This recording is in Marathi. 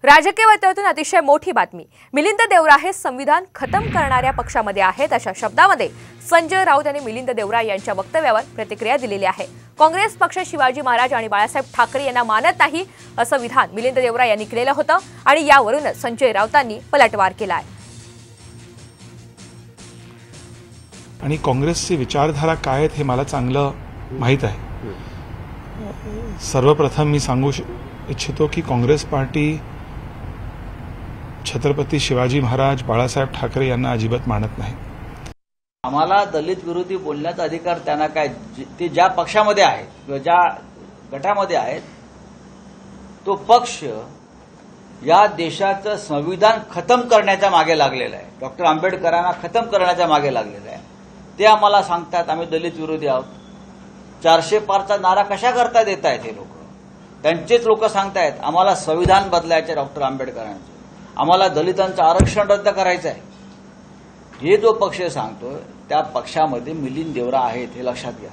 राजकीय वर्तुळातून अतिशय मोठी बातमी। मिलिंद देवरा हे संविधान खतम करणाऱ्या पक्षामध्ये आहेत अशा शब्दामध्ये संजय राऊत यांनी मिलिंद देवरा यांच्या वक्तव्यावर प्रतिक्रिया दिलेली आहे। काँग्रेस पक्ष शिवाजी महाराज आणि बाळासाहेब ठाकरे यांना मानत नाही असं विधान मिलिंद देवरा यांनी केलेलं होतं आणि यावरूनच संजय राऊतांनी पलटवार केला आहे। आणि काँग्रेसची विचारधारा काय आहे हे मला चांगलं माहित आहे। सर्वप्रथम मी सांगू इच्छितो की काँग्रेस पार्टी छत्रपती शिवाजी महाराज बाळासाहेब ठाकरे यांना अजिबात मानत नाही। आम्हाला दलित विरोधी बोलण्याचा अधिकार त्यांना काय, ते ज्या पक्षामध्ये आहेत किंवा ज्या गटामध्ये आहेत तो पक्ष या देशाचं संविधान खतम करण्याच्या मागे लागलेला आहे। डॉक्टर आंबेडकरांना खतम करण्याच्या मागे लागलेला आहे। ते आम्हाला सांगतात आम्ही दलित विरोधी आहोत। 400 पारचा नारा कशा करता देत आहेत हे लोक? त्यांचेच लोक सांगतायत आम्हाला संविधान बदलायचे डॉक्टर आंबेडकरांचं, आम्हाला दलितांचं आरक्षण रद्द करायचं आहे। हे जो पक्ष सांगतोय त्या पक्षामध्ये मिलिंद देवरा आहेत हे लक्षात घ्या।